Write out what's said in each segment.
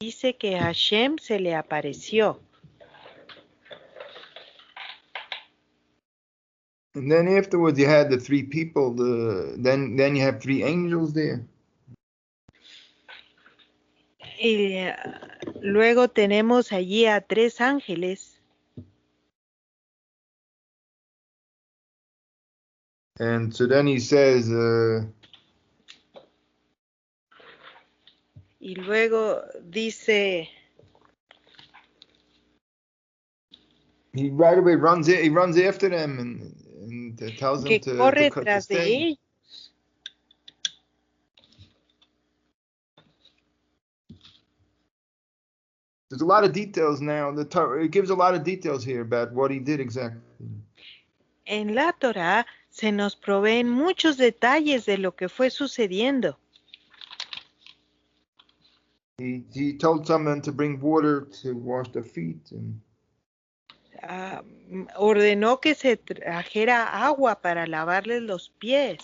dice que Hashem se le apareció. And then afterwards you had the three people, then you have three angels there. Y luego tenemos allí a 3 ángeles. And so then he says, Y luego dice, he right away runs after them and tells them que to corre cut tras de stay. ellos. There's a lot of details now. It gives a lot of details here about what he did exactly. En la Torá se nos proveen muchos detalles de lo que fue sucediendo. He told someone to bring water to wash their feet, and Ordenó que se trajera agua para lavarles los pies.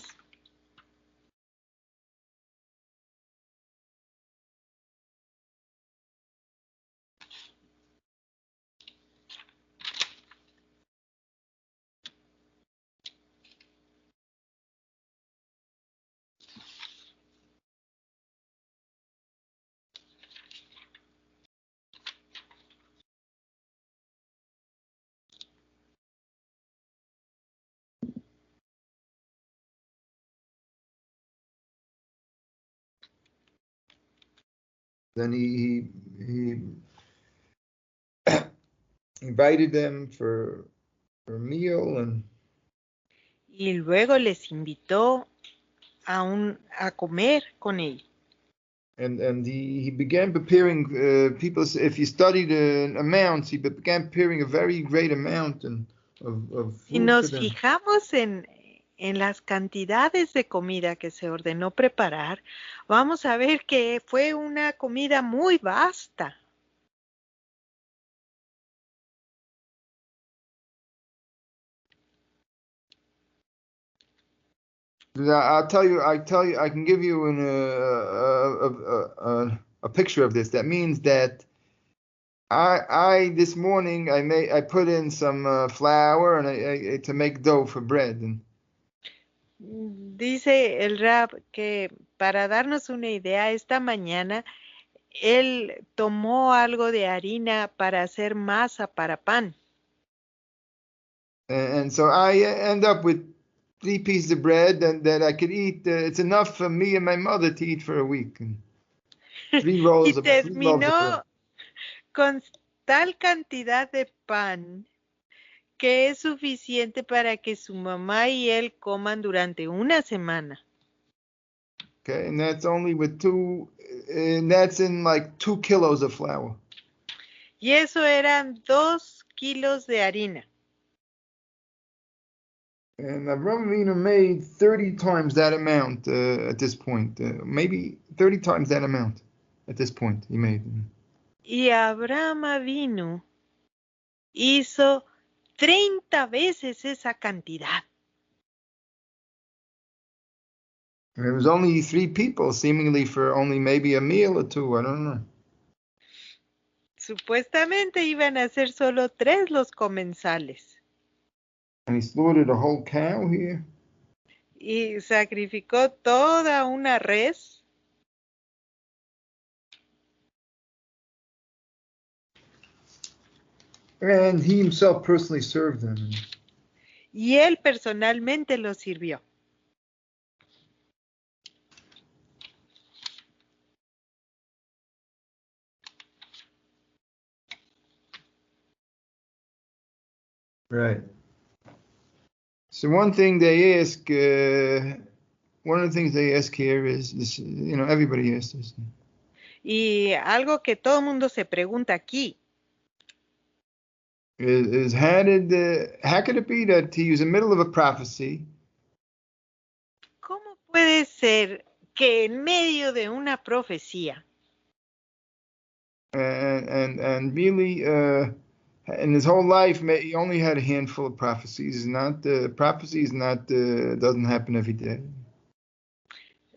then he invited them for a meal, and Y luego les invitó a comer con él. and he began preparing people. If you study the amounts, he began preparing a very great amount of Si food nos for them. fijamos en las cantidades de comida que se ordenó preparar, vamos a ver que fue una comida muy vasta. I can give you a picture of this. That means that I this morning I put in some flour and to make dough for bread. And Dice el Rab que para darnos una idea, esta mañana él tomó algo de harina para hacer masa para pan. and so I end up with 3 pieces of bread that I could eat. It's enough for me and my mother to eat for a week. And 3 rolls of bread. Terminó con tal cantidad de pan que es suficiente para que su mamá y él coman durante una semana. Okay, and that's only with 2, and that's in like 2 kilos of flour. Y eso eran 2 kilos de harina. And Rabino made 30 times that amount at this point. Maybe 30 times that amount at this point he made. Y Abraham vino, hizo 30 veces esa cantidad. And it was only 3 people, seemingly for only maybe a meal or 2. I don't know. Supuestamente iban a ser solo 3 los comensales. And he slaughtered a whole cow here. Y sacrificó toda una res. And he himself personally served them. Y él personalmente los sirvió. Right. So one of the things they ask here is this, everybody asks this. Y algo que todo el mundo se pregunta aquí. Is how could it be that he was in the middle of a prophecy? ¿Cómo puede ser que en medio de una profecía and really in his whole life he only had a handful of prophecies? Doesn't happen every day.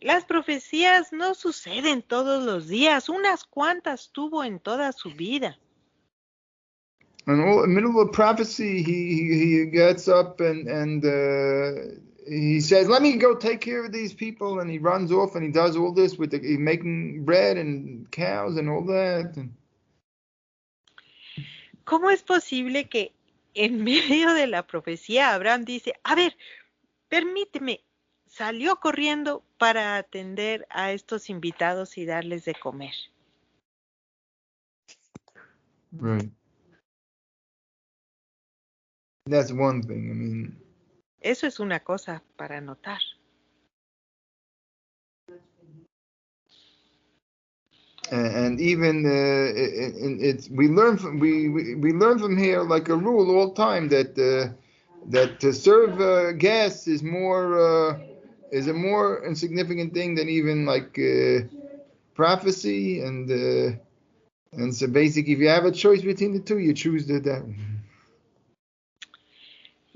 Las profecías no suceden todos los días, unas cuantas tuvo en toda su vida. And in the middle of prophecy, he gets up and he says, "Let me go take care of these people," and he runs off and he does all this with making bread and cows and all that. ¿Cómo es posible que en medio de la profecía Abraham dice, a ver, permíteme, salió corriendo para atender a estos invitados y darles de comer? Right. That's one thing. I mean, Eso es una cosa para notar. and even we learn from here like a rule all time that to serve guests is a more insignificant thing than even like prophecy and so basically if you have a choice between the two, you choose that one.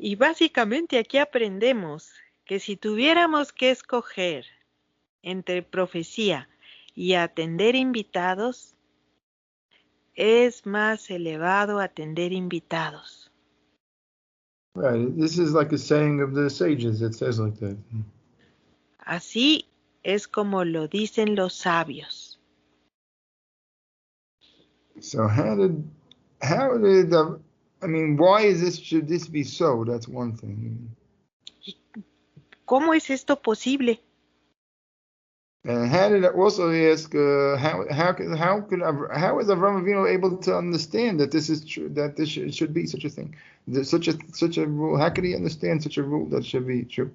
Y básicamente aquí aprendemos que si tuviéramos que escoger entre profecía y atender invitados, es más elevado atender invitados. Right. This is like a saying of the sages. It says like that. Así es como lo dicen los sabios. So I mean, why should this be so? That's one thing. ¿Cómo es esto posible? And how did also ask how is Avraham Avinu able to understand that this is true, that this should be such a thing, such a rule? How could he understand such a rule that should be true?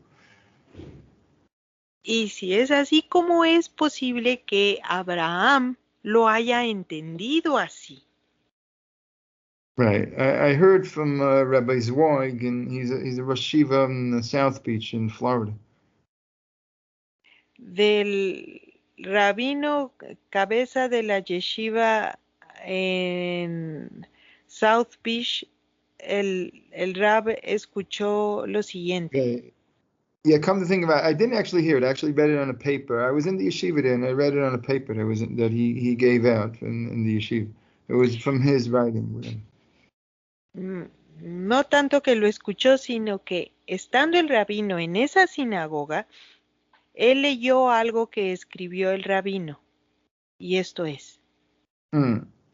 Y si es así, ¿cómo es posible que Abraham lo haya entendido así? Right. I heard from Rabbi Zweig, and he's a Yeshiva in South Beach in Florida. Del rabino cabeza de la Yeshiva en South Beach, el rab escuchó lo siguiente. Yeah, come to think about it, I didn't actually hear it. I actually read it on a paper. I was in the yeshiva there, and I read it on a paper that he gave out in the yeshiva. It was from his writing. No tanto que lo escuchó, sino que estando el rabino en esa sinagoga, él leyó algo que escribió el rabino. Y esto es.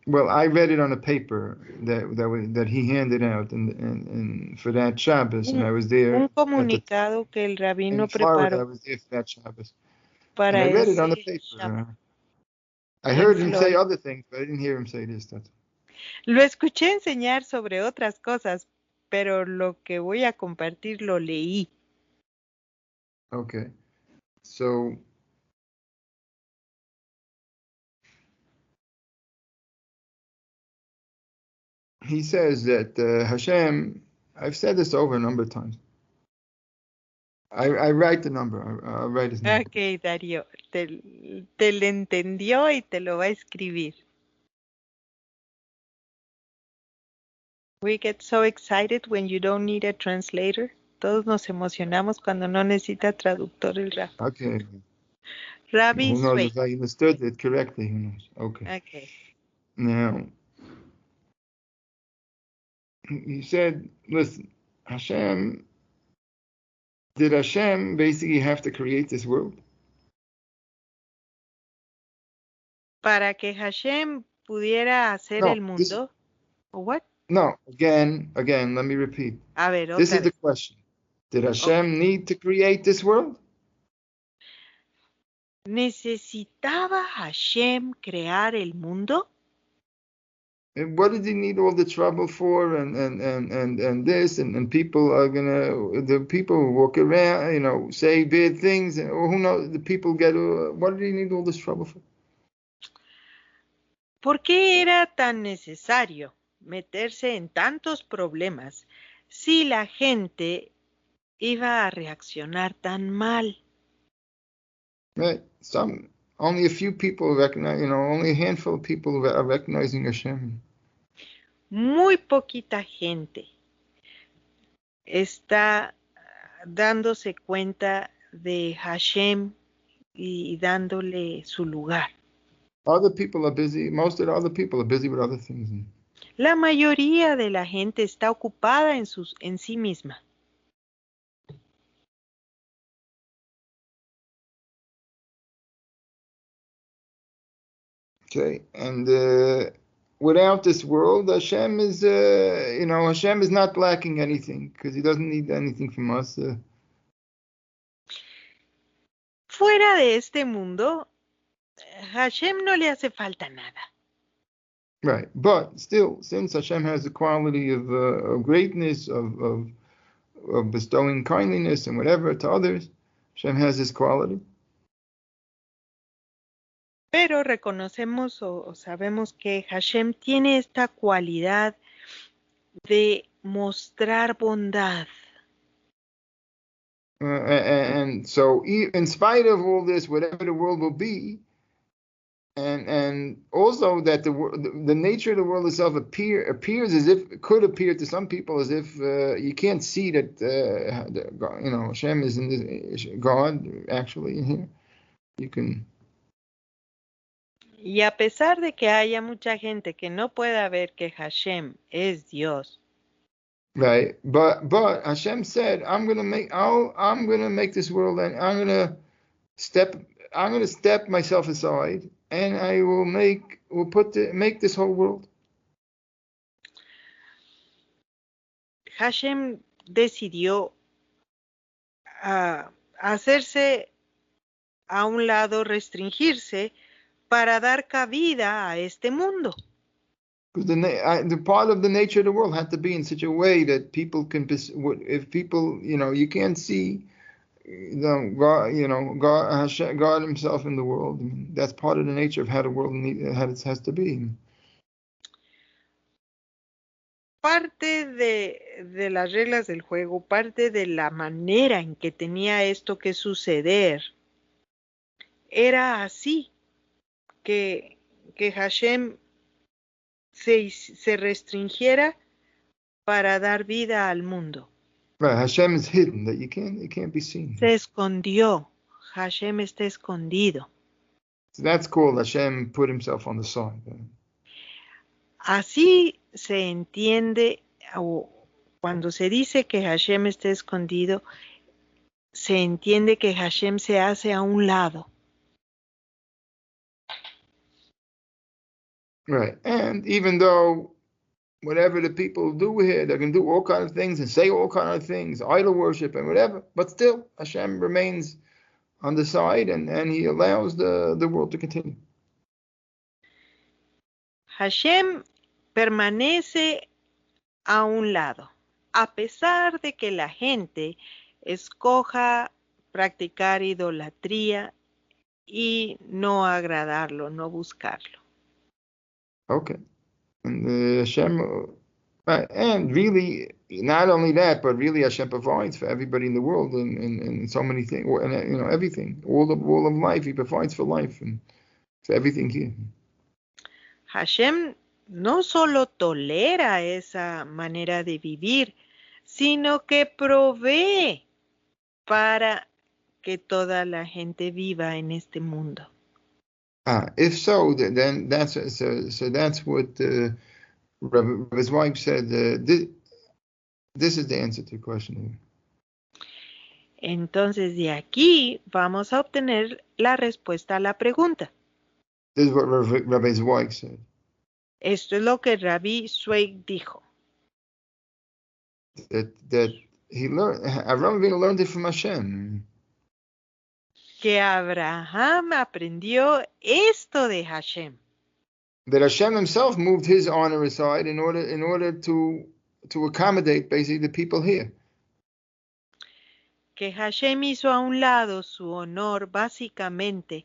Well, I read it on a paper that he handed out and for that Shabbos, and I was there. Un comunicado que el rabino in Florida. preparó I was there for that Shabbos, and para I read it on the ese paper. Shabbat I en heard him say Florida. other things, but I didn't hear him say this. Lo escuché enseñar sobre otras cosas, pero lo que voy a compartir lo leí. Okay, so he says that Hashem. I've said this over a number of times. I write the number. I'll write his number. Ok, Darío, te lo entendió y te lo va a escribir. We get so excited when you don't need a translator. Todos nos emocionamos cuando no necesita traductor el rap. Okay. Rabbi Who knows Sway. if I understood it correctly? Who knows? Okay. Okay. Now, he said, listen, did Hashem basically have to create this world? Para que Hashem pudiera hacer el mundo. What? No, again, let me repeat. A ver, This otra is the vez. question. Did Hashem need to create this world? ¿Necesitaba Hashem crear el mundo? And what did he need all the trouble for and this and people are the people who walk around, say bad things, or who knows, the people get, what did he need all this trouble for? ¿Por qué era tan necesario meterse en tantos problemas si la gente iba a reaccionar tan mal? Right. Only a few people recognize, only a handful of people are recognizing Hashem. Muy poquita gente está dándose cuenta de Hashem y dándole su lugar. Other people are busy. Most of the other people are busy with other things. La mayoría de la gente está ocupada en sí misma. Okay, and without this world, Hashem is, Hashem is not lacking anything because He doesn't need anything from us. Fuera de este mundo, Hashem no le hace falta nada. Right, but still, since Hashem has the quality of greatness, of bestowing kindliness and whatever to others, Hashem has this quality. Pero reconocemos o sabemos que Hashem tiene esta cualidad de mostrar bondad. And so, in spite of all this, whatever the world will be, and also that the nature of the world itself appears as if it could appear to some people as if you can't see that Hashem is in this, God actually in here. You can. Y a pesar de que haya mucha gente que no pueda ver que Hashem es Dios, Right, but Hashem said, I'm gonna make this world, and I'm gonna step myself aside, and I will make this whole world. Hashem decidió hacerse a un lado, restringirse para dar cabida a este mundo. Because the part of the nature of the world had to be in such a way that people can, if people, you can't see, God, God Himself in the world. I mean, that's part of the nature of how the world has to be. Parte de las reglas del juego, parte de la manera en que tenía esto que suceder, era así, que Hashem se restringiera para dar vida al mundo. Right, Hashem is hidden, that it can't be seen. Se escondió, Hashem está escondido. So that's called Hashem put Himself on the side. Así se entiende, o cuando se dice que Hashem está escondido, se entiende que Hashem se hace a un lado. Right, and even though whatever the people do here, they can do all kinds of things and say all kinds of things, idol worship and whatever, but still Hashem remains on the side, and He allows the world to continue. Hashem permanece a un lado, a pesar de que la gente escoja practicar idolatría y no agradarlo, no buscarlo. Okay. And Hashem, and really, not only that, but really Hashem provides for everybody in the world and so many things, and everything, all of life. He provides for life and for everything here. Hashem no solo tolera esa manera de vivir, sino que provee para que toda la gente viva en este mundo. If so, then that's what Rabbi's wife said. This is the answer to the question. Entonces de aquí vamos a obtener la respuesta a la pregunta. This is what Rabbi's wife said. Esto es lo que Rabbi Zweig dijo. That he learned. Avraham Avinu learned it from Hashem. Que Abraham aprendió esto de Hashem. That Hashem Himself moved His honor aside in order to accommodate basically the people here. Que Hashem hizo a un lado su honor básicamente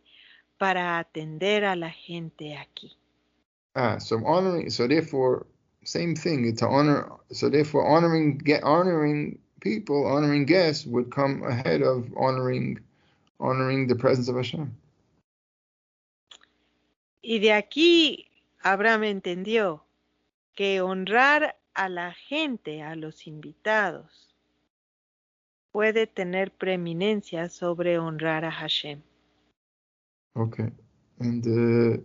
para atender a la gente aquí. So therefore, same thing, to honor. So therefore, honoring people, honoring guests would come ahead of honoring the presence of Hashem. Y de aquí Abraham entendió que honrar a la gente, a los invitados, puede tener preeminencia sobre honrar a Hashem. Okay. And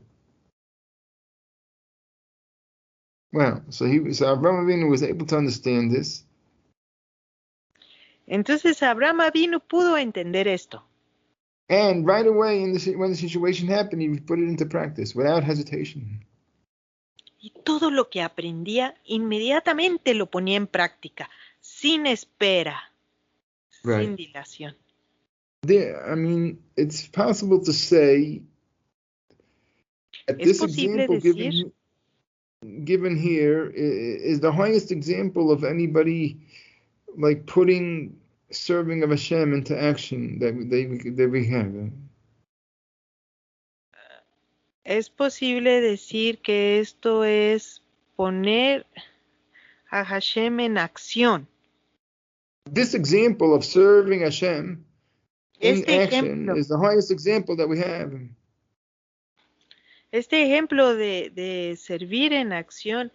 well, so Abraham Avinu was able to understand this. Entonces Abraham Avinu pudo entender esto. And right away, when the situation happened, he put it into practice without hesitation. Y todo lo que aprendía, inmediatamente lo ponía en práctica, sin espera, sin dilación. I mean, it's possible to say that this example given here is the highest example of anybody like putting serving of Hashem into action that we have. Es posible decir que esto es poner a Hashem en acción. This example of serving Hashem in action is the highest example that we have. Este ejemplo de servir en acción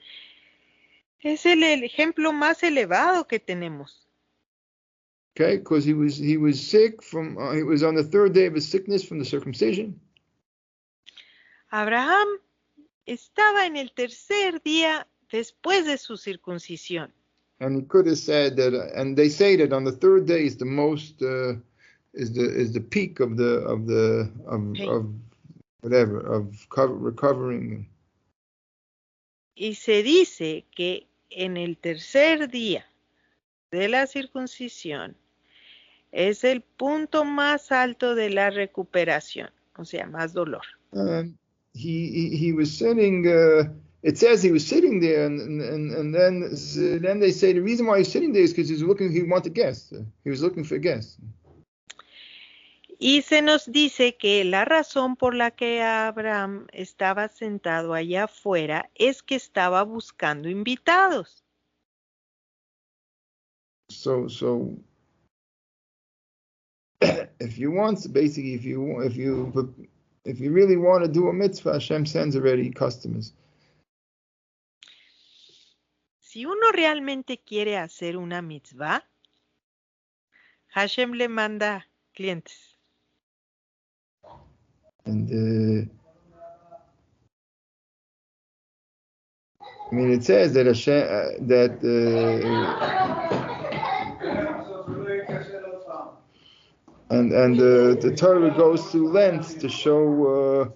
es el ejemplo más elevado que tenemos. Okay, because he was sick from he was on the third day of his sickness from the circumcision. Abraham estaba en el tercer día después de su circuncisión. And he could have said that, and they say that on the third day is the most is the peak of recovering. Y se dice que en el tercer día de la circuncisión es el punto más alto de la recuperación, o sea, más dolor. And he was sitting. It says he was sitting there, and then they say the reason why he's sitting there is because he wanted guests. He was looking for guests. Y se nos dice que la razón por la que Abraham estaba sentado allá afuera es que estaba buscando invitados. So if you want, basically, if you really want to do a mitzvah, Hashem sends already customers. Si uno realmente quiere hacer una mitzvah, Hashem le manda clientes. And I mean, it says that Hashem and the Torah goes to lengths to show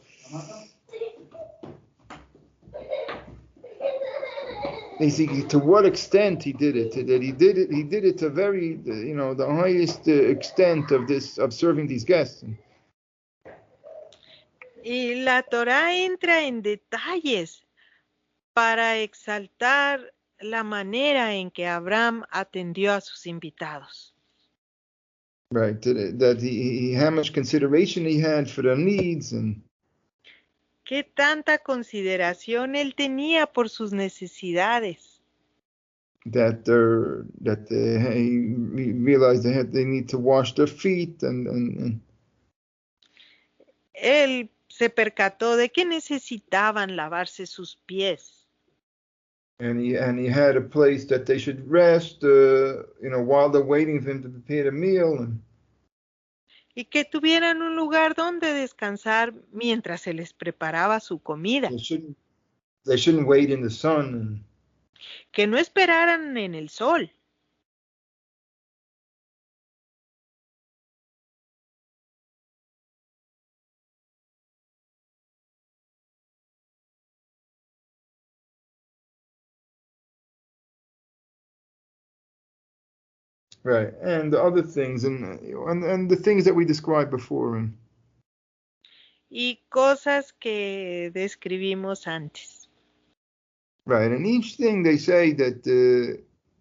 basically to what extent he did it. That he did it to very the highest extent of serving these guests. Y la Torah entra en detalles para exaltar la manera en que Abraham atendió a sus invitados. Right, that how much consideration he had for their needs and qué tanta consideración él tenía por sus necesidades. That he realized they need to wash their feet and él se percató de que necesitaban lavarse sus pies. And he had a place that they should rest, while they're waiting for him to prepare the meal. Y que tuvieran un lugar donde descansar mientras se les preparaba su comida. They shouldn't wait in the sun. Que no esperaran en el sol. Right, and the other things, and the things that we described before. Y cosas que describimos antes. Right, and each thing they say that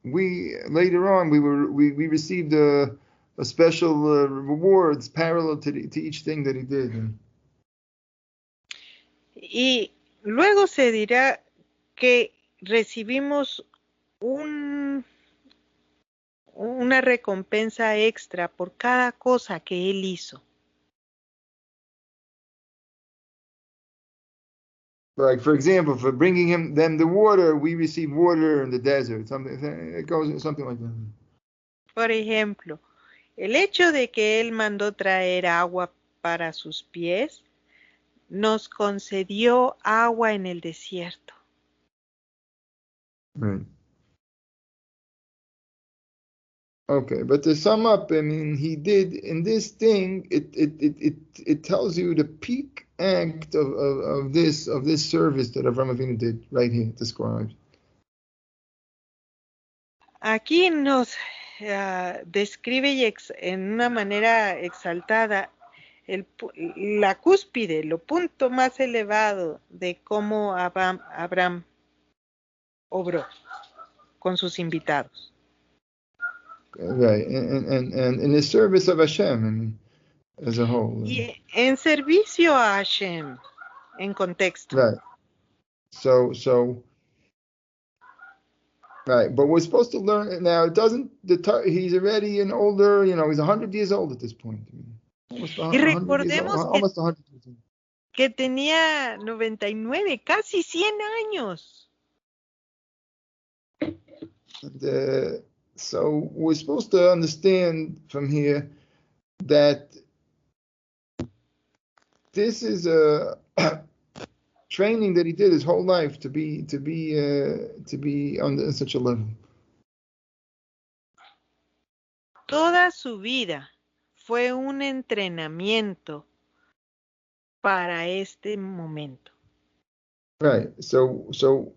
we later on we received a special rewards parallel to each thing that he did. Y luego se dirá que recibimos una recompensa extra por cada cosa que él hizo. Like, for example, for bringing them the water, we receive water in the desert. Something like that. Por ejemplo, el hecho de que él mandó traer agua para sus pies nos concedió agua en el desierto. Right. Okay, but to sum up, I mean, he did in this thing. It tells you the peak act of this service that Avraham Avinu did right here described. Aquí nos describe en una manera exaltada la cúspide, lo punto más elevado de cómo Abraham obró con sus invitados. Right, and in the service of Hashem, I mean, as a whole. Y en servicio a Hashem, en contexto. Right. So, right, but we're supposed to learn now. It doesn't. He's already an older. You know, he's 100 years old at this point. I mean, almost 100 years old. Almost 100 years old. Que tenía 99, casi 100 años. And, so we're supposed to understand from here that this is a training that he did his whole life to be on such a level. Toda su vida fue un entrenamiento para este momento. Right. So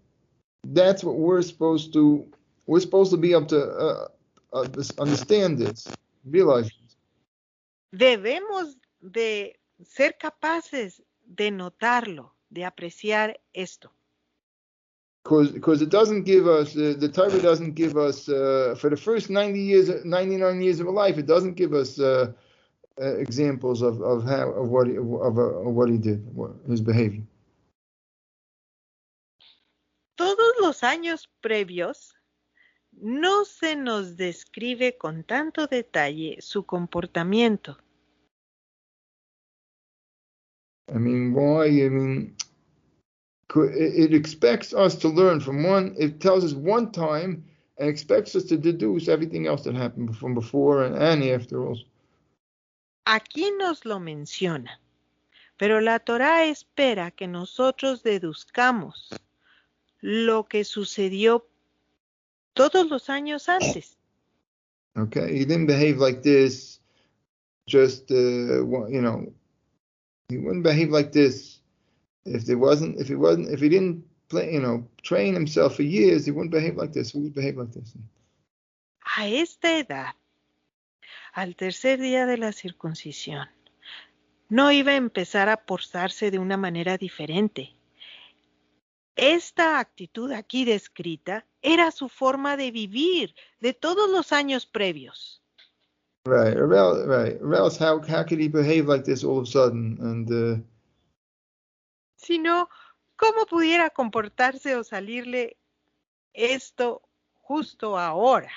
that's what we're supposed to be able to understand this, realize this. Debemos de ser capaces de notarlo, de apreciar esto. Because it doesn't give us, the Torah doesn't give us, for the first 99 years of a life, it doesn't give us examples of what he did, his behavior. Todos los años previos no se nos describe con tanto detalle su comportamiento. I mean, why? I mean, it expects us to learn from one. It tells us one time and expects us to deduce everything else that happened from before and after also. Aquí nos lo menciona, pero la Torá espera que nosotros deduzcamos lo que sucedió todos los años antes. Okay, he didn't behave like this. Just you know, he wouldn't behave like this if he didn't play, you know, train himself for years. He wouldn't behave like this. He would behave like this. A esta edad, al tercer día de la circuncisión, no iba a empezar a portarse de una manera diferente. Esta actitud aquí descrita era su forma de vivir de todos los años previos. Right, or else how could he behave like this all of a sudden? And sino, ¿cómo pudiera comportarse o salirle esto justo ahora?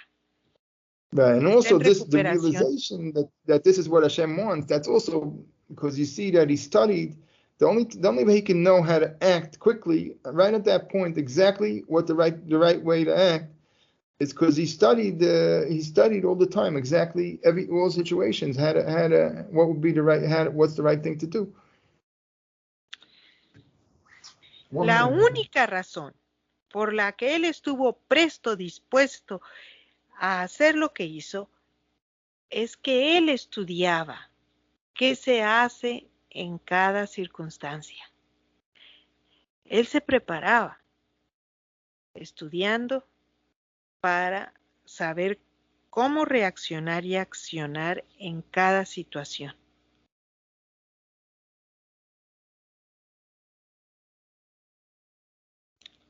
Right, and also the realization that this is what Hashem wants. That's also because you see that he studied. The only way he can know how to act quickly, right at that point, exactly what the right way to act, is because he studied all the time exactly all situations, what would be what's the right thing to do. La única razón por la que él estuvo dispuesto a hacer lo que hizo es que él estudiaba qué se hace en cada circunstancia. Él se preparaba estudiando para saber cómo reaccionar y accionar en cada situación.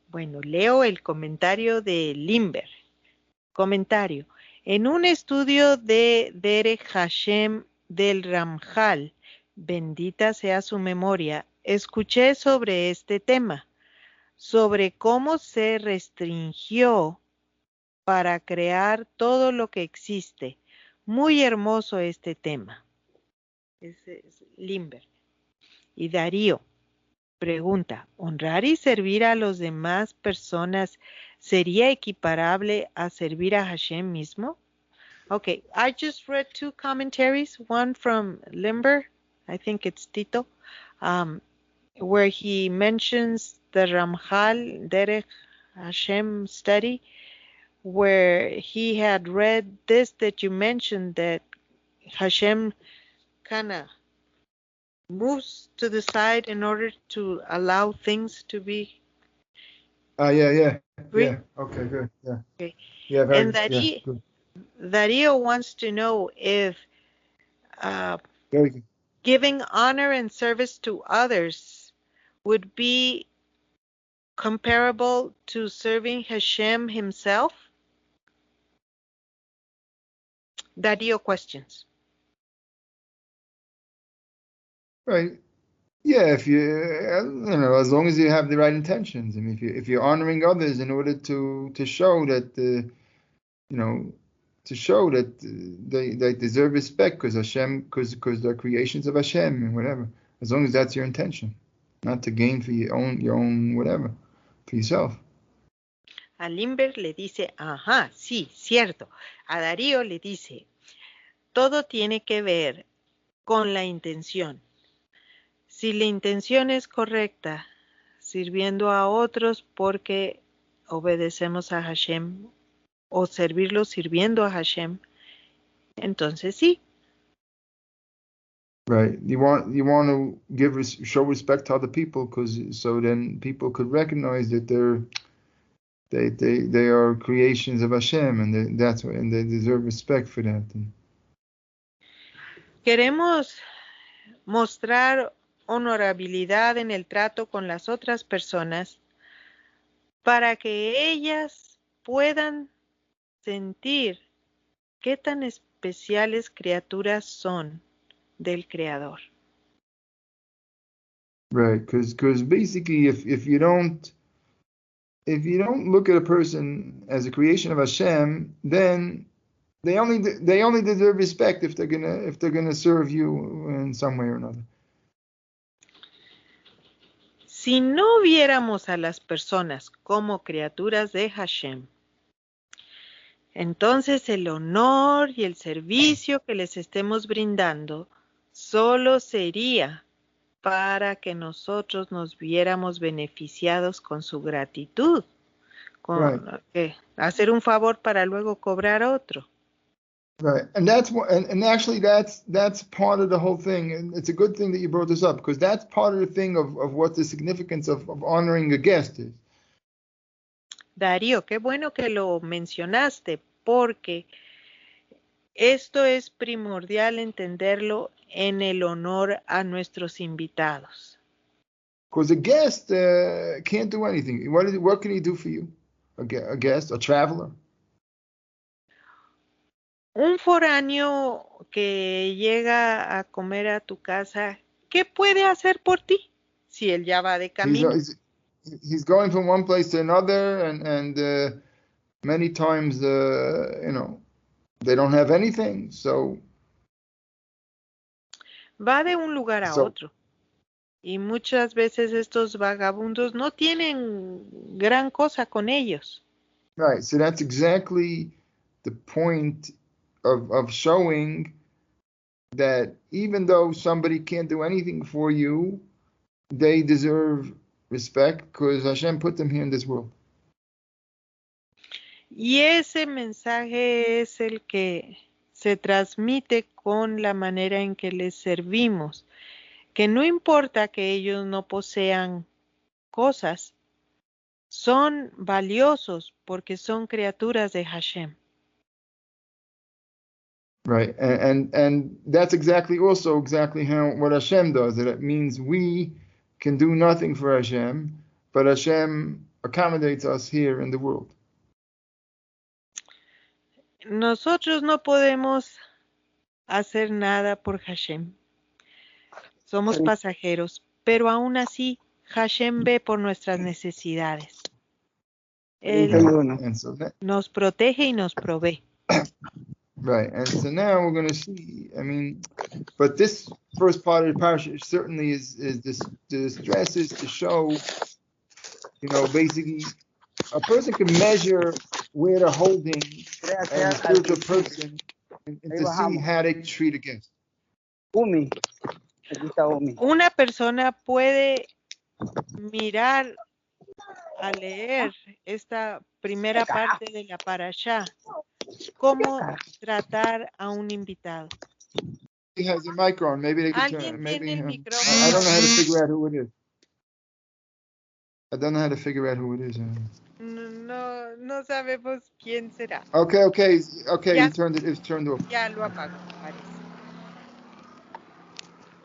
Bueno, leo el comentario de Limber. Comentario. En un estudio de Derech Hashem del Ramjal, bendita sea su memoria, escuché sobre este tema, sobre cómo se restringió para crear todo lo que existe. Muy hermoso este tema. Ese es Limber. Y Darío pregunta, ¿honrar y servir a las demás personas sería equiparable a servir a Hashem mismo? Okay, I just read two commentaries, one from Limber, I think it's Tito, where he mentions the Ramchal Derech Hashem study, where he had read this that you mentioned, that Hashem kind of moves to the side in order to allow things to be Yeah. free. Okay, good. Yeah. Okay. Yeah, And good. Darío wants to know if Very good. giving honor and service to others would be comparable to serving Hashem himself. Darío questions. Right. Yeah, if as long as you have the right intentions. I mean, if you're honoring others in order to show that they deserve respect because they're creations of Hashem and whatever. As long as that's your intention, not to gain for your own whatever, for yourself. A Limber le dice, ajá, sí, cierto. A Darío le dice, todo tiene que ver con la intención. Si la intención es correcta, sirviendo a otros porque obedecemos a Hashem o servirlos sirviendo a Hashem, entonces sí. Right. You want to show respect to other people so then people could recognize that they are creations of Hashem and they deserve respect for that. Queremos mostrar honorabilidad en el trato con las otras personas para que ellas puedan sentir qué tan especiales criaturas son del Creador. Right, because basically if you don't look at a person as a creation of Hashem, then they only deserve respect if they're gonna serve you in some way or another. Si no viéramos a las personas como criaturas de Hashem, entonces el honor y el servicio que les estemos brindando solo sería para que nosotros nos viéramos beneficiados con su gratitud, con hacer un favor para luego cobrar otro. Right, and actually that's part of the whole thing, and it's a good thing that you brought this up because that's part of the thing of what the significance of honoring a guest is. Darío, qué bueno que lo mencionaste, porque esto es primordial entenderlo en el honor a nuestros invitados. Because a guest can't do anything. What can he do for you? A guest, a traveler. Un foráneo que llega a comer a tu casa, ¿qué puede hacer por ti si él ya va de camino? He's going from one place to another, and many times, they don't have anything, so. Va de un lugar a otro. Y muchas veces estos vagabundos no tienen gran cosa con ellos. Right, so that's exactly the point of showing that even though somebody can't do anything for you, they deserve respect because Hashem put them here in this world. Y ese mensaje es el que se transmite con la manera en que les servimos, que no importa que ellos no posean cosas, son valiosos porque son criaturas de Hashem. Right, and that's exactly what Hashem does. That it means we can do nothing for Hashem, but Hashem accommodates us here in the world. Nosotros no podemos hacer nada por Hashem. Somos pasajeros, pero aún así Hashem ve por nuestras necesidades. Él nos protege y nos provee. Right, and so now we're going to see, but this first part of the parasha certainly is the stress is to show, basically, a person can measure where they're holding as a spiritual person and to see how they treat a guest. Una persona puede mirar a leer esta primera parte de la parashá, cómo tratar a un invitado. He has a mic on. Maybe they could Alguien turn. tiene el I micrófono don't know how to abierto. figure out who it is. I don't know how to figure out who it is. No sabemos quién será. Okay. Ya, He turned it. It's turned off. ya lo apagó, parece.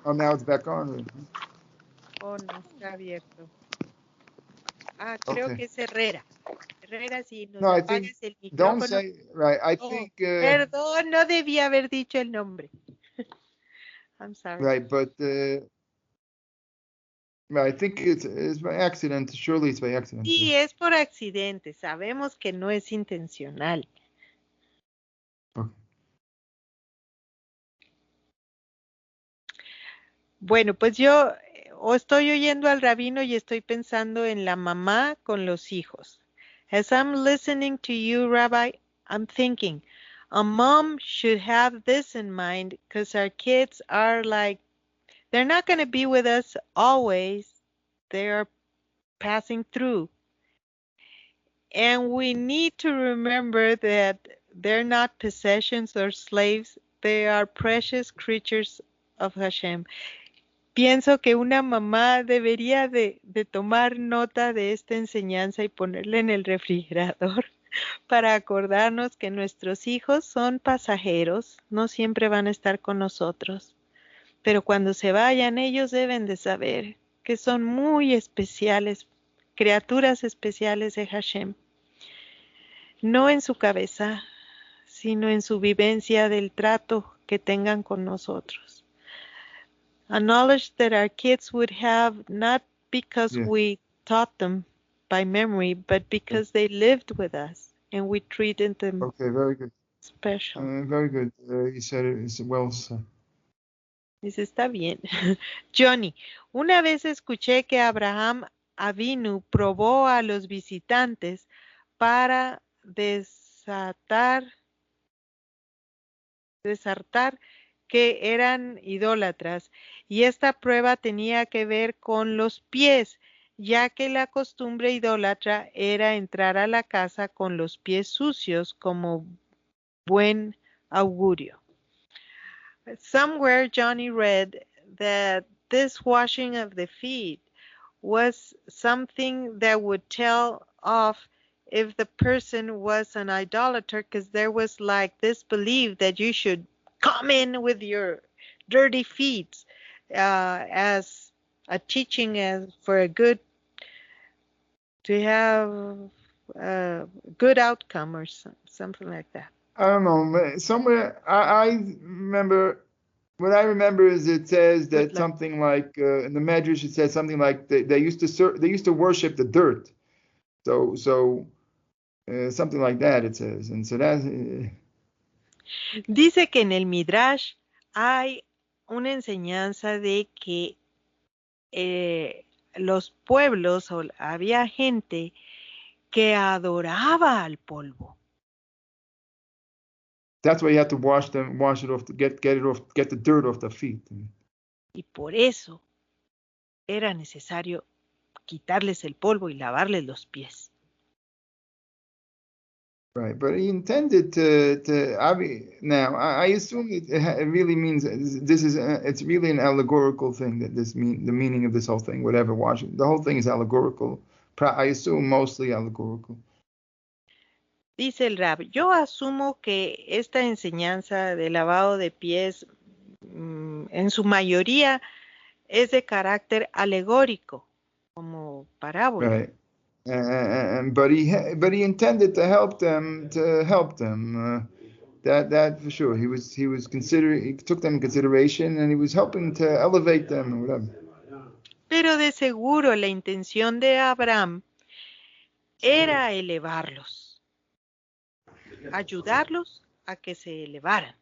Oh, now it's back on. Oh, no está abierto. Creo que es Herrera. Herrera, si nos No, I think. apagas el Don't micrófono. say right. I Oh, think. perdón, no debía haber dicho el nombre. I'm sorry. Right, but I think it's by accident. Surely it's by accident. Sí, es por accidente. Sabemos que no es intencional. Okay. Bueno, pues yo estoy oyendo al rabino y estoy pensando en la mamá con los hijos. As I'm listening to you, Rabbi, I'm thinking, a mom should have this in mind because our kids are like, they're not going to be with us always. They are passing through. And we need to remember that they're not possessions or slaves. They are precious creatures of Hashem. Pienso que una mamá debería de tomar nota de esta enseñanza y ponerla en el refrigerador para acordarnos que nuestros hijos son pasajeros, no siempre van a estar con nosotros. Pero cuando se vayan, ellos deben de saber que son muy especiales, criaturas especiales de Hashem. No en su cabeza, sino en su vivencia del trato que tengan con nosotros. A knowledge that our kids would have not because we taught them by memory, but because they lived with us and we treated them very good. Special. Very good. You said it. It's well said. Dice, está bien. Johnny, una vez escuché que Abraham Avinu probó a los visitantes para desartar que eran idólatras, y esta prueba tenía que ver con los pies, ya que la costumbre idólatra era entrar a la casa con los pies sucios como buen augurio. Somewhere Johnny read that this washing of the feet was something that would tell off if the person was an idolater, because there was like this belief that you should come in with your dirty feet as a teaching as for a good to have a good outcome or something like that. I don't know. Somewhere I remember. What I remember is it says that something like in the Medrash it says something like they used to worship the dirt, so something like that it says, and so that's. Dice que en el Midrash hay una enseñanza de que los pueblos o había gente que adoraba al polvo. That's why you have to wash it off, get it off, get the dirt off the feet. Y por eso era necesario quitarles el polvo y lavarles los pies. Right, but he intended now I assume it really means this is it's really an allegorical thing that the meaning of this whole thing, whatever washing, the whole thing is allegorical. I assume mostly allegorical. Dice el Rab, yo asumo que esta enseñanza de lavado de pies en su mayoría es de carácter alegórico, como parábola. Right. But he intended to help them. That for sure. He was considering. He took them in consideration, and he was helping to elevate them or whatever. Pero de seguro la intención de Abraham era elevarlos, ayudarlos a que se elevaran.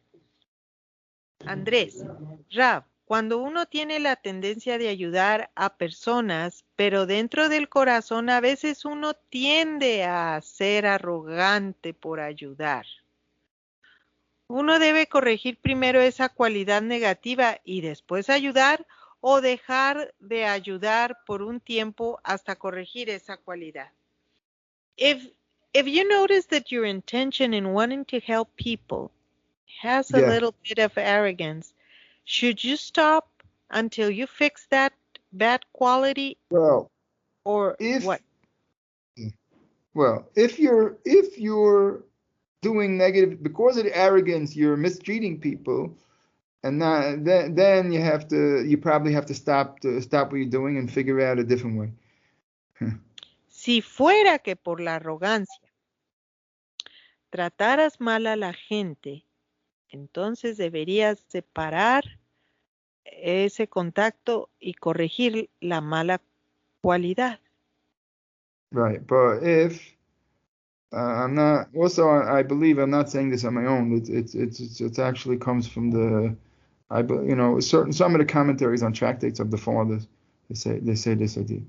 Andrés, Rab, cuando uno tiene la tendencia de ayudar a personas, pero dentro del corazón a veces uno tiende a ser arrogante por ayudar. ¿Uno debe corregir primero esa cualidad negativa y después ayudar? o dejar de ayudar por un tiempo hasta corregir esa cualidad. If you notice that your intention in wanting to help people has a Yeah. little bit of arrogance, should you stop until you fix that bad quality Well, or if what? if you're doing negative because of the arrogance, you're mistreating people, and then you probably have to stop what you're doing and figure out a different way. Si fuera que por la arrogancia trataras mal a la gente, entonces deberías separar ese contacto y corregir la mala cualidad. Right, but if I'm not. Also, I believe I'm not saying this on my own. It actually comes from some of the commentaries on tractates of the fathers. They say this idea.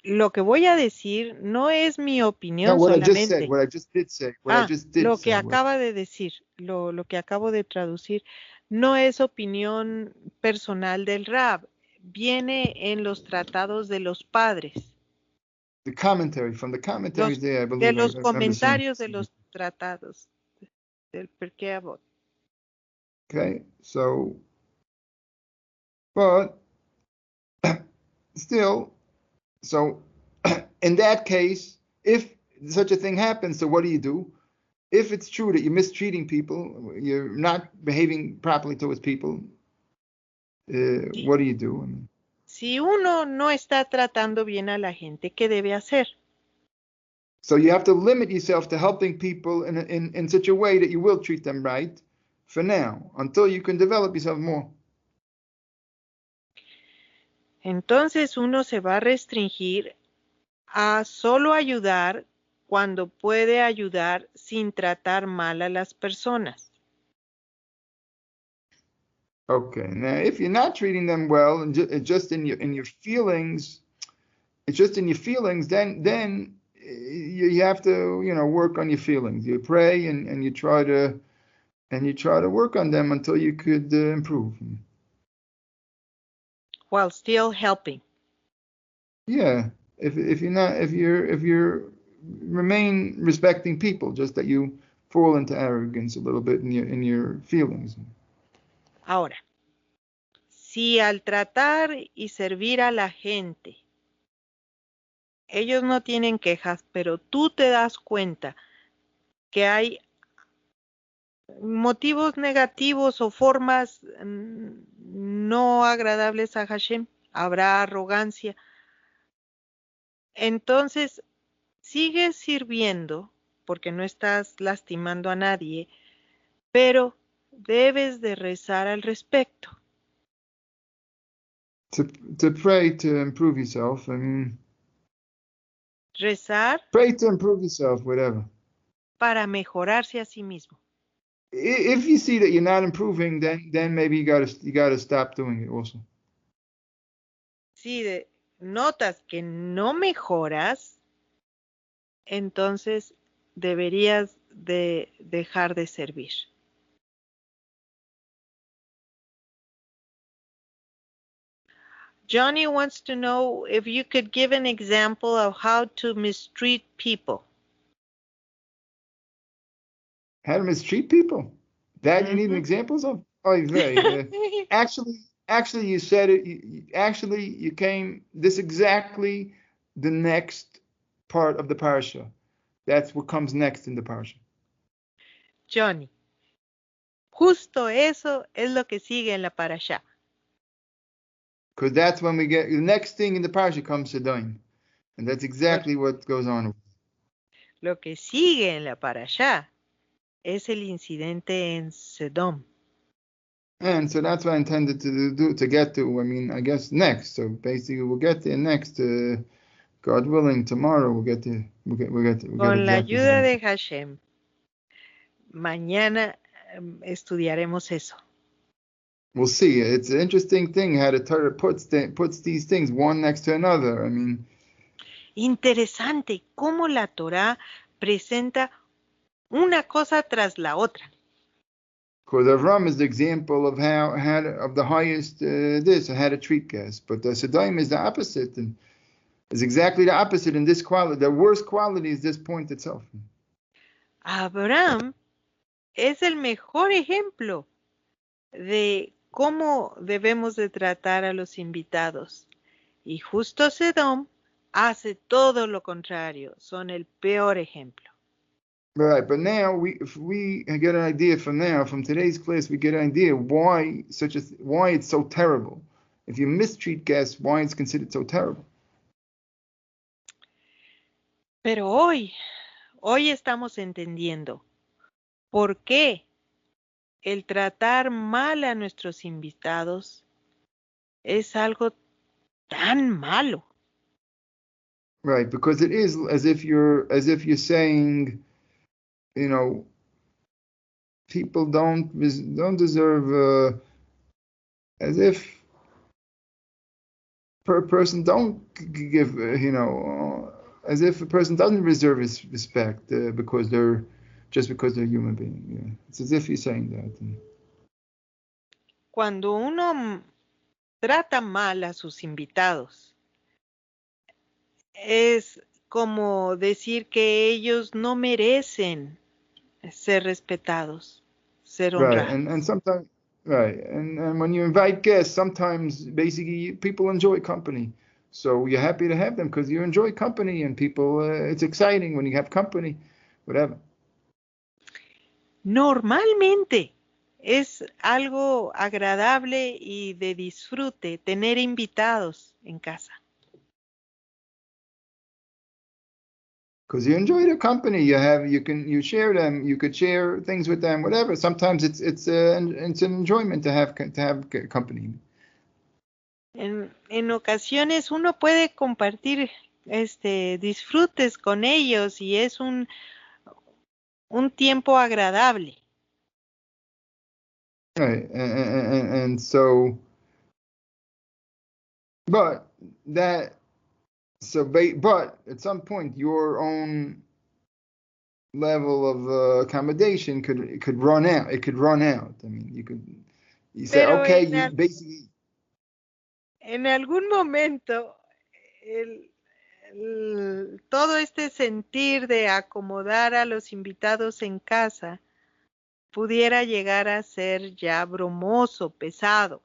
Lo que voy a decir no es mi No, opinión what I just said, solamente. what I just did say, what I just did Lo que say. acaba de decir, lo que acabo de traducir, no es opinión personal del Rab, viene en los tratados de los padres, The commentary from the commentaries there, I de believe I los remember saying. comentarios de los tratados del Pirkei Avot. Okay, so, but still, so in that case, if such a thing happens, so what do? If it's true that you're mistreating people, you're not behaving properly towards people, Sí. what do you do? I mean, Si uno no está tratando bien a la gente, ¿qué debe hacer? so you have to limit yourself to helping people in such a way that you will treat them right for now, until you can develop yourself more. Entonces uno se va a restringir a solo ayudar cuando puede ayudar sin tratar mal a las personas. Okay, now if you're not treating them well and just in your feelings, it's just in your feelings, then you have to work on your feelings. You pray and you try to work on them until you could improve. While still helping. Yeah, if you're remain respecting people, just that you fall into arrogance a little bit in your feelings. Ahora, si al tratar y servir a la gente, ellos no tienen quejas, pero tú te das cuenta que hay motivos negativos o formas no agradables a Hashem, habrá arrogancia. Entonces, sigues sirviendo porque no estás lastimando a nadie, pero debes de rezar al respecto. To pray to improve yourself. I mean, Rezar pray to improve yourself, whatever. para mejorarse a sí mismo. If you see that you're not improving, then maybe you gotta stop doing it also. Si notas que no mejoras, entonces deberías de dejar de servir. Johnny wants to know if you could give an example of how to mistreat people. How to mistreat people? That you need examples of? Oh, very. Actually, you said it. You came. This exactly the next part of the parsha. That's what comes next in the parsha. Johnny, justo eso es lo que sigue en la parashá. Because that's when we get the next thing in the parsha comes Sedaim, and that's exactly what goes on. Lo que sigue en la parashá es el incidente en Sedom. And so that's what I intended to get to. I mean, I guess next. So basically, we'll get there next. God willing, tomorrow we'll get there. Con la ayuda de Hashem, mañana estudiaremos eso. We'll see. It's an interesting thing how the Torah puts these things one next to another. I mean, interesante cómo la Torah presenta una cosa tras la otra. Because Avram is the example of of the highest how to treat guests. But the Sodom is the opposite, and is exactly the opposite in this quality. The worst quality is this point itself. Abraham es el mejor ejemplo de cómo debemos de tratar a los invitados. Y justo Sedom hace todo lo contrario. Son el peor ejemplo. Right, but now if we get an idea from today's class, we get an idea why it's so terrible. If you mistreat guests, why it's considered so terrible. Pero hoy estamos entendiendo por qué el tratar mal a nuestros invitados es algo tan malo. Right, because it is as if you're saying, people don't deserve, as if a person don't give, as if a person doesn't deserve respect because they're human beings. Yeah. It's as if you're saying that. Cuando uno trata mal a sus invitados, es como decir que ellos no merecen ser respetados, ser honrados. Right, and sometimes, right, and when you invite guests, sometimes basically people enjoy company. So you're happy to have them because you enjoy company, and people, it's exciting when you have company, whatever. Normalmente es algo agradable y de disfrute tener invitados en casa. Because you enjoy their company, you share them, you could share things with them, whatever. Sometimes it's an enjoyment to have company. En ocasiones uno puede compartir disfrutes con ellos y es un tiempo agradable. Right, and so, but at some point your own level of accommodation could run out. It could run out. I mean, you say, Pero okay, you basically. En algún momento, todo este sentir de acomodar a los invitados en casa pudiera llegar a ser ya bromoso, pesado.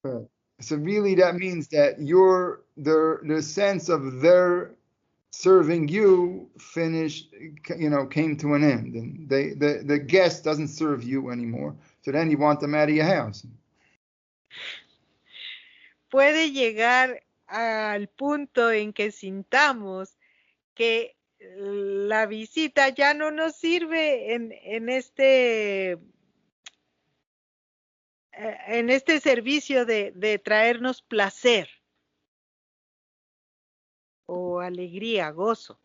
Right. So really, that means that the sense of their serving you came to an end, and the guest doesn't serve you anymore. So then you want them out of your house. Puede llegar al punto en que sintamos que la visita ya no nos sirve en este servicio de traernos placer o alegría, gozo.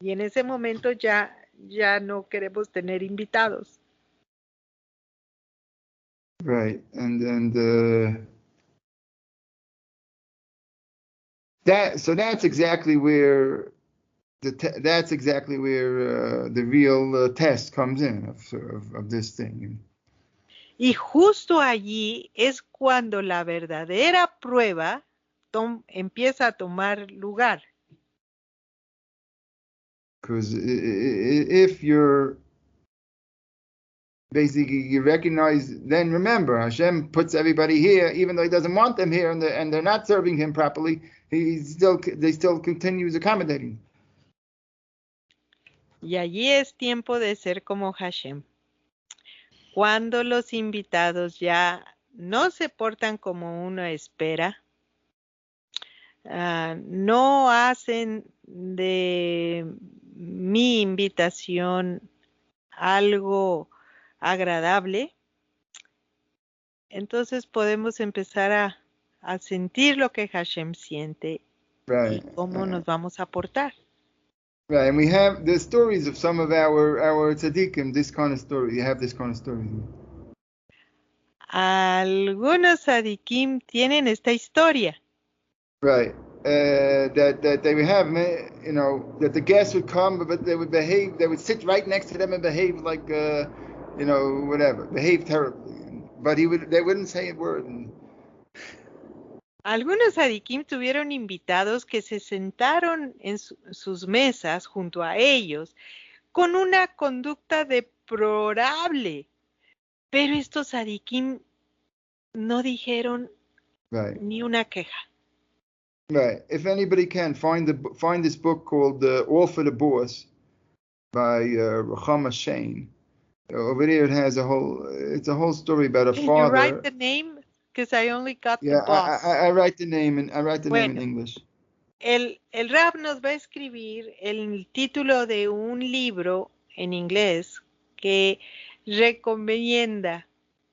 Y en ese momento ya no queremos tener invitados. Right, and that's exactly where the real test comes in of this thing. Y justo allí es cuando la verdadera prueba empieza a tomar lugar. Because if you're basically, you recognize, then remember, Hashem puts everybody here, even though He doesn't want them here, and they're not serving Him properly. They still continues accommodating. Y allí es tiempo de ser como Hashem. Cuando los invitados ya no se portan como uno espera, no hacen de mi invitación algo agradable, entonces podemos empezar a sentir lo que Hashem siente y cómo nos vamos a portar. Right, and we have the stories of some of our tzaddikim, this kind of story. You have this kind of story. Algunos tzaddikim tienen esta historia. Right, that they would have, you know, that the guests would come, but they would behave. They would sit right next to them and behave like, you know, whatever, behave terribly. But they wouldn't say a word. Algunos tzadikim tuvieron invitados que se sentaron en sus mesas junto a ellos con una conducta deplorable, pero estos tzadikim no dijeron Right. ni una queja. Right. If anybody can find this book called "All for the Boss" by Ruchama Shane. Over there, it's a whole story about a Can father. you write the name? Because I only got the boss. I write the name and name in English. El Rab nos va a escribir el título de un libro en inglés que recomienda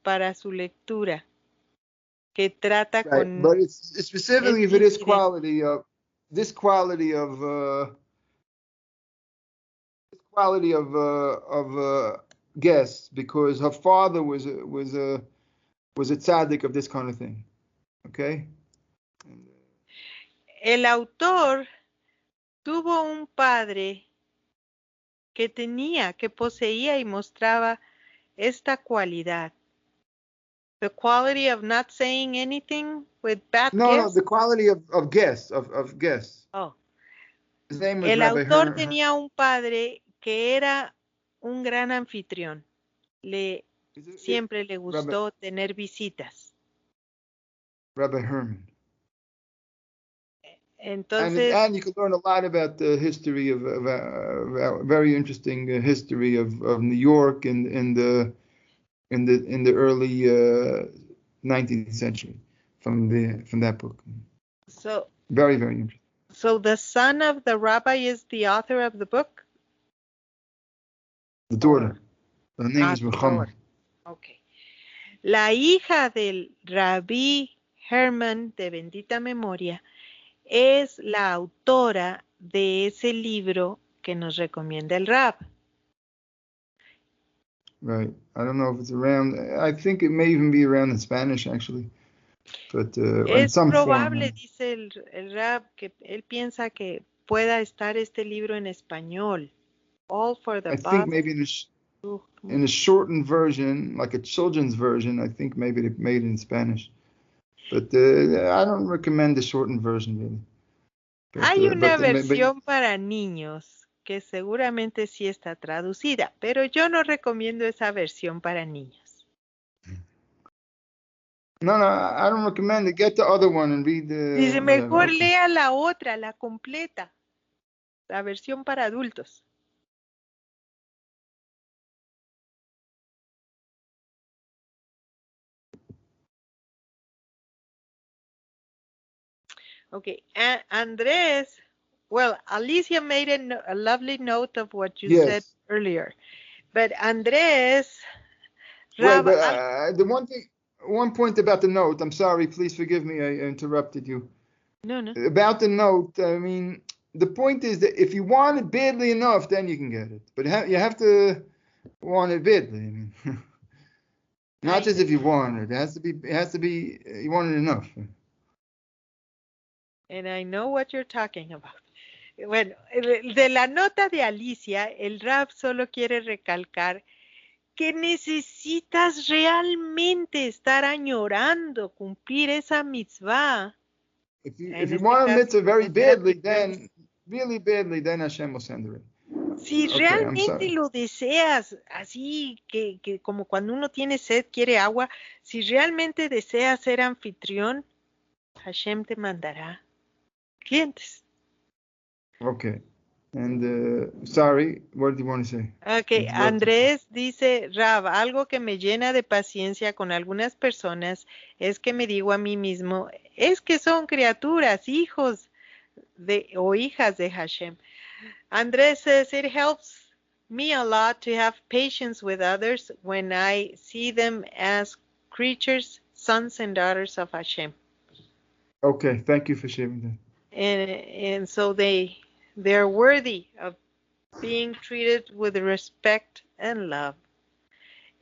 para su lectura, que trata con... But it's specifically for this quality of guests, because her father was a tzaddik of this kind of thing. Okay. El autor tuvo un padre que poseía y mostraba esta cualidad. The quality of not saying anything with bad guests. No, the quality of guests, of guests. Oh. His name was El Rabbi autor tenía un padre que era un gran anfitrión. Siempre le gustó tener visitas. Rabbi Herman. Entonces, and you can learn a lot about the history of very interesting history of New York in the early 19th century from that book. So very, very interesting. So the son of the rabbi is the author of the book? The daughter. Her name is Muhammad. Okay. La hija del rabí Herman de bendita memoria es la autora de ese libro que nos recomienda el Rab. Right. I don't know if it's around. I think it may even be around in Spanish, actually. But in some probable, form. Dice el Rab, que él piensa que pueda estar este libro en español. All for the I think maybe in a shortened version, like a children's version, I think maybe they made it in Spanish. But I don't recommend the shortened version, really. Hay una versión para niños que seguramente sí está traducida, pero yo no recomiendo esa versión para niños. No, I don't recommend it. Get the other one and read the... Dice, mejor lea la otra, la completa, la versión para adultos. Okay, Andrés, well, Alicia made a lovely note of what you said earlier, but Andrés... Right, but the one point about the note, I'm sorry, please forgive me, I interrupted you. No. About the note, I mean, the point is that if you want it badly enough, then you can get it. But you have to want it badly. I mean, not just if you want it. It has to be. You want it enough. And I know what you're talking about. Bueno, de la nota de Alicia, el Rab solo quiere recalcar que necesitas realmente estar añorando cumplir esa mitzvah. If you want a mitzvah very badly, then really badly, then Hashem will send it. Si realmente lo deseas, así que como cuando uno tiene sed, quiere agua, si realmente deseas ser anfitrión, Hashem te mandará clientes. Okay. And sorry, what do you want to say? Okay, Andrés dice, Rab, algo que me llena de paciencia con algunas personas es que me digo a mí mismo, es que son criaturas, hijos o hijas de Hashem. Andrés says, it helps me a lot to have patience with others when I see them as creatures, sons and daughters of Hashem. Okay, thank you for sharing that. And so they're worthy of being treated with respect and love.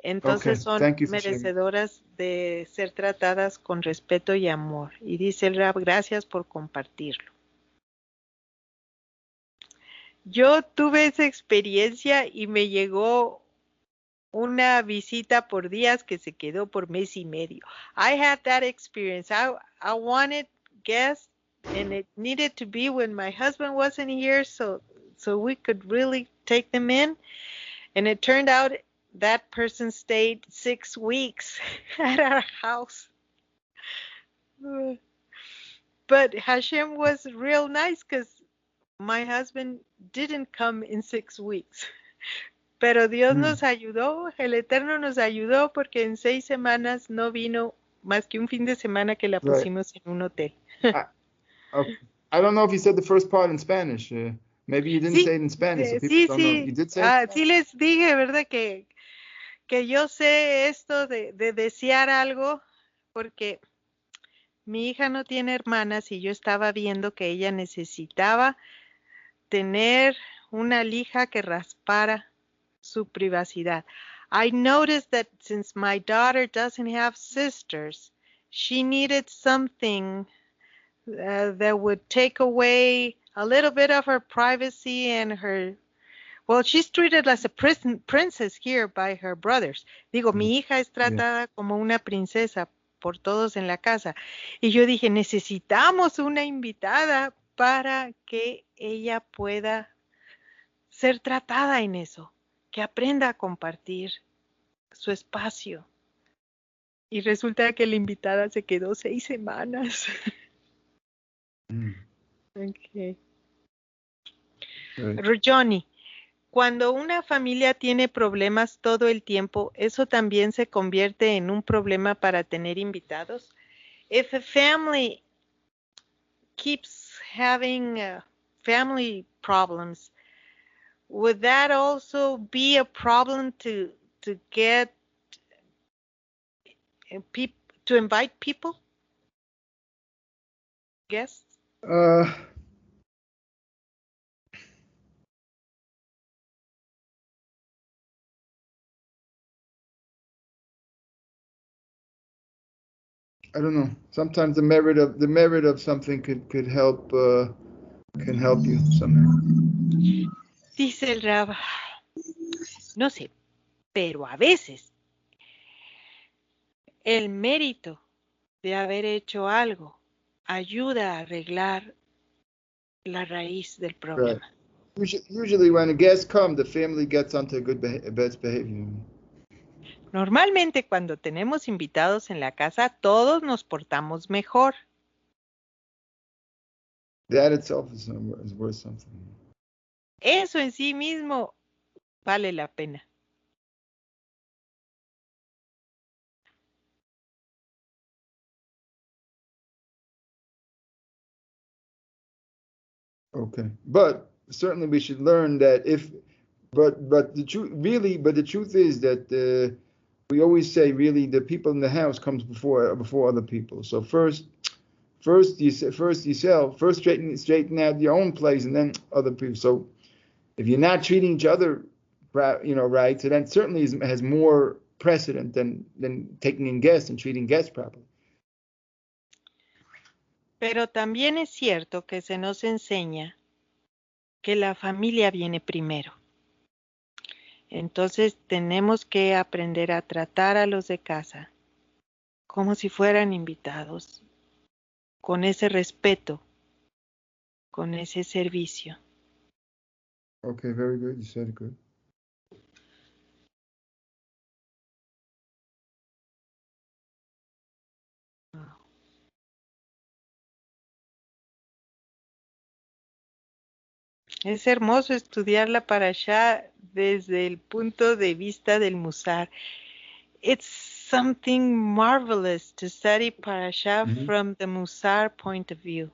Entonces son merecedoras de ser tratadas con respeto y amor. Y dice el Rab, gracias por compartirlo. Yo tuve esa experiencia y me llegó una visita por días que se quedó por mes y medio. I had that experience. I wanted guests and it needed to be when my husband wasn't here so we could really take them in. And it turned out that person stayed 6 weeks at our house. But Hashem was real nice because my husband didn't come in 6 weeks. Pero Dios nos ayudó, el Eterno nos ayudó porque en 6 semanas no vino más que un fin de semana que la Right. pusimos en un hotel. Okay. I don't know if you said the first part in Spanish. Maybe you didn't Sí, say it in Spanish, so people sí, don't know. You sí. did say it? Sí les dije, ¿verdad? Que yo sé esto de desear algo porque mi hija no tiene hermanas y yo estaba viendo que ella necesitaba tener una lija que raspara su privacidad. I noticed that since my daughter doesn't have sisters, she needed something that would take away a little bit of her privacy and her. Well, she's treated as a princess here by her brothers. Digo, mi hija es Yeah. tratada como una princesa por todos en la casa. Y yo dije, necesitamos una invitada para que ella pueda ser tratada en eso, que aprenda a compartir su espacio. Y resulta que la invitada se quedó 6 semanas. Okay. Right. Johnny, cuando una familia tiene problemas todo el tiempo, ¿eso también se convierte en un problema para tener invitados? If a family keeps having family problems, would that also be a problem to get to invite people? Guests? I don't know. Sometimes the merit of something could help can help you somehow. Dice el Rab, no sé, pero a veces el mérito de haber hecho algo ayuda a arreglar la raíz del Right. problema. Usually when a guest comes, the family gets onto best behavior. Normalmente cuando tenemos invitados en la casa, todos nos portamos mejor. That itself is worth something. Eso en sí mismo vale la pena. Okay, but certainly we should learn that but the truth is that we always say really the people in the house comes before other people. So first straighten out your own place and then other people. So if you're not treating each other, right, so that certainly has more precedent than taking in guests and treating guests properly. Pero también es cierto que se nos enseña que la familia viene primero. Entonces tenemos que aprender a tratar a los de casa como si fueran invitados, con ese respeto, con ese servicio. Okay, very good. You said it good. Es hermoso estudiar la parashá desde el punto de vista del Musar. It's something marvelous to study parashá from the Musar point of view.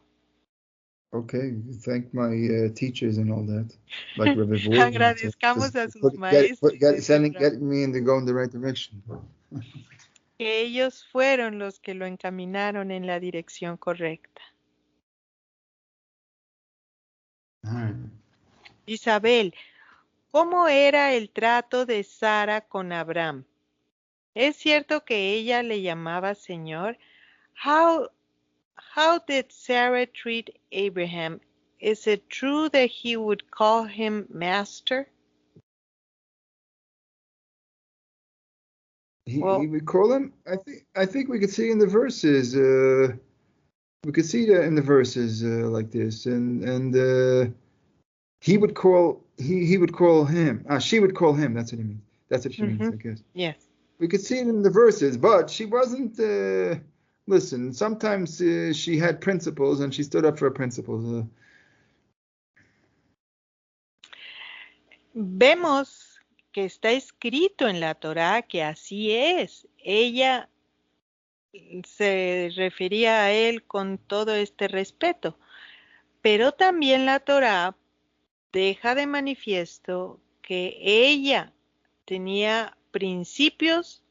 Okay, thank my teachers and all that, like Rabbi Agradezcamos a sus maestros. Get me in going the right direction. Que ellos fueron los que lo encaminaron en la dirección correcta. All right. Isabel, ¿cómo era el trato de Sara con Abraham? ¿Es cierto que ella le llamaba Señor? How did Sarah treat Abraham? is it true that he would call him master? He would call him. I think we could see in the verses. We could see that in the verses like this, and he would call him. She would call him. That's what he means. That's what she means, I guess. Yes. We could see it in the verses, but she wasn't. Listen, sometimes she had principles, and she stood up for her principles. Vemos que está escrito en la Torá que así es. Ella se refería a él con todo este respeto, pero también la Torá deja de manifiesto que ella tenía principios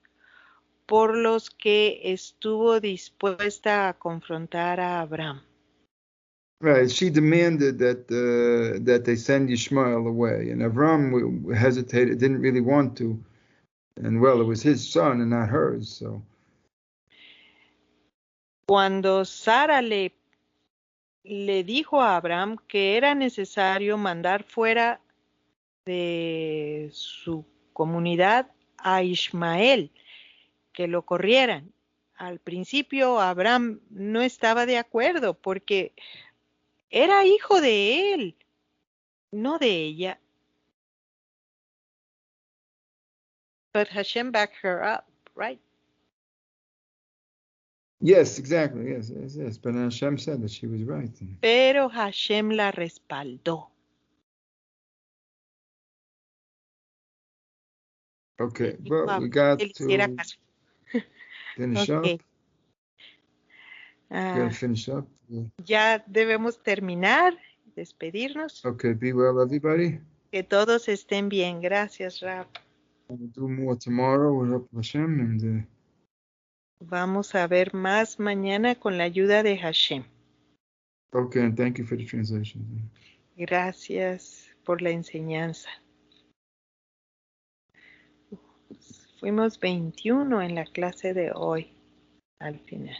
por los que estuvo dispuesta a confrontar a Abraham. Right, she demanded that they send Ishmael away, and Avram hesitated, didn't really want to, and well, it was his son and not hers, so. Cuando Sara le dijo a Abraham que era necesario mandar fuera de su comunidad a Ismael, que lo corrieran. Al principio Abraham no estaba de acuerdo porque era hijo de él, no de ella. But Hashem backed her up, right? Yes, exactly. Yes. But Hashem said that she was right. Pero Hashem la respaldó. Okay, but we got to finish up. Gotta finish up. Ya debemos terminar, despedirnos. Okay, be well, everybody. Que todos estén bien. Gracias, Rab. We'll do more tomorrow with Hashem, and vamos a ver más mañana con la ayuda de Hashem. Okay, and thank you for the translation. Gracias por la enseñanza. Fuimos 21 en la clase de hoy, al final.